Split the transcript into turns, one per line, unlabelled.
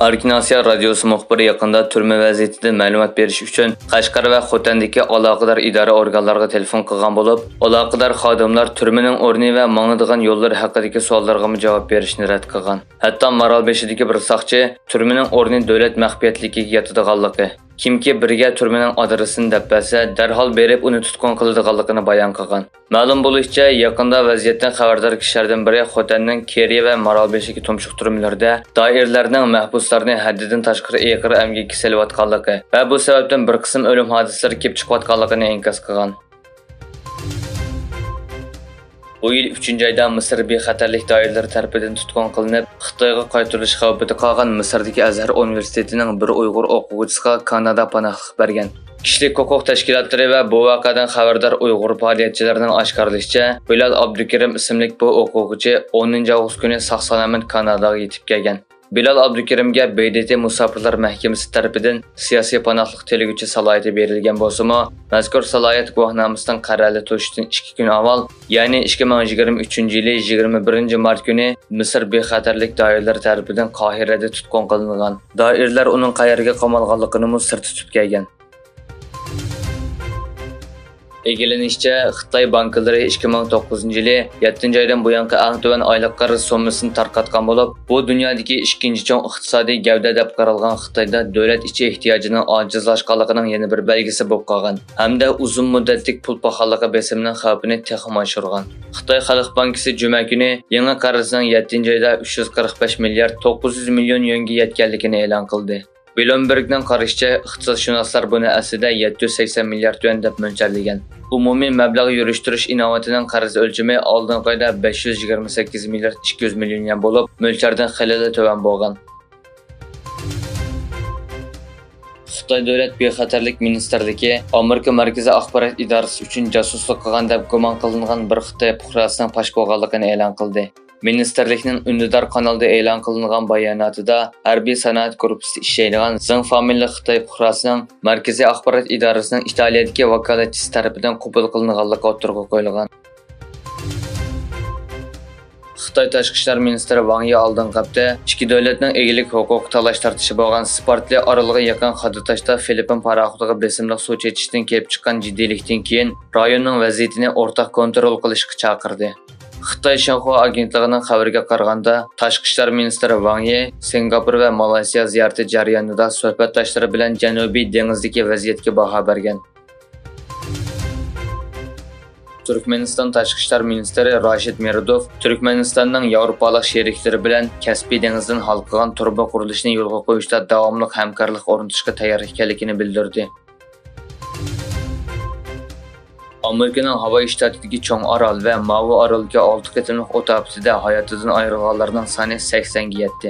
Arkinasiya radiosi muxbiri yaqında turma vaziyatidan ma'lumot berish uchun Qashqar va Xotandagi aloqador idora organlariga telefon qilgan bo'lib, aloqador xodimlar turmaning o'rni va mangadigan yo'llar haqidagi savollarga javob berishni rad qilgan. Hatto Maralbeshidagi bir soqchi turmaning o'rni davlat maxfiyatligiga yotadiganligi, kimki birga turmaning adresini deb bersa, darhol berib uni tutqun qiladiganligini bayon qilgan. Ma'lum bo'lishicha, yaqinda vaziyatdan xabardor kishilardan biri Xotanning Keriya va Maralbeshidagi tumshuq turmalarida doiralarning mahbuslarni haddidan tashqari eg'ir amgakka selayotganligi va bu sababdan bir qism o'lim hodisalari kelib chiqayotganligini inkos qilgan. Bu yil 3-oyda Misr bexatarlik doiralari tomonidan tutqun qilinib, Xitoyga qaytarilish xavfida qolgan Misrdagi Azhar universitetining bir Uyg'ur o'quvchisiga Kanada panohlik bergan. Kishilik huquq tashkilotlari va bu voqeadan xabardor Uyg'ur faoliyatchilarining oshkorlashicha, Bilal Abdukarim ismli bu o'quvchi 10-avgust kuni sog'-salomat Kanadaga yetib kelgan. Bilal Abdukarimga BDT Musofirlar mahkamasi tomonidan siyosiy panohlik tilaguvchi salohiyati berilgan bo'lsa-mu, mazkur salohiyat guvohnomasidan qarorli to'shishdan 2 kun avval, ya'ni 2023-yil 21-mart kuni Misr bexatarlik doiralari tomonidan Qohirada tutqun qilingan. Doiralar uning qayerga qamalganligini sir tutib kelgan. Egilenishicha, Xitoy banklari 2009-yil 7-oydan buyangi eng to'van oylik qarz summasini tarqatgan bo'lib, bu dunyodagi ikkinchi chong iqtisodiy gavda deb qaralgan Xitoyda davlat ichi ehtiyojining ojizlashganligining yana bir belgisi bo'lib qolgan, hamda uzun muddatlik pul paxolligi besimning xavfini texmo oshirgan. Xitoy Xalq bankisi juma kuni yangi qarzning 7-oyda 345 milliard 900 million yuanga yetganligini e'lon qildi. Bloombergning qarashicha, iqtisodshunoslar buni aslida 780 milliard yuan deb mo'ljallagan. Umumiy mablag' yurishtirish inovatning qarz o'lchami oldingi oyda 528 milliard 200 million yuan bo'lib, mo'ljaldan xilali to'van bo'lgan. Xitoy davlat bexatarlik ministerligi Amerika Markaziy axborot idorasi uchun josuslik qilgan deb gumon qilingan bir Xitoy fuqarosining fosh bo'lganligini e'lon qildi. Ministerlikning Undidor kanalida e'lon qilingan bayonotida harbiy sanoat korpusida ishlaydigan Zeng familiyali Xitoy fuqarosining Markaziy axborot idorasining Italiyadagi vakolatchisi tomonidan qabul qilinganligi o'tirg'a qo'yilgan. Xitoy Tashqi ishlar ministri Wang Yi oldingi hafta ikki davlatning egilik huquq talash-tartishi bo'lgan Sportli orolga yaqin Xadutashda Filippin paraxodiga besimli suv chechishdan kelib chiqqan jiddiylikdan keyin rayonning vaziyatini o'rtaq kontrol qilishga chaqirdi. Xitoy Shinhua agentligining xabariga qaraganda, Tashqi ishlar ministri Wang Yi Singapur va Malayziya ziyarati jarayonida suhbatdoshlari bilan Janubiy dengizdagi vaziyatga baho bergan. Turkmeniston Tashqi ishlar ministri Rashid Meredov Turkmenistonning Yevropalik sheriklari bilan Kaspiy dengizidan halqagan turba qurilishini yo'lga qo'yishda davomli hamkorlik o'rnatishga tayyor ekanligini bildirdi. Amerikaning Havay shtatidagi Cho'ng orol va Mavi oroliga 6 qitimliq o'tobusida hayotidan ayrilganlarning soni 80 ga yetdi.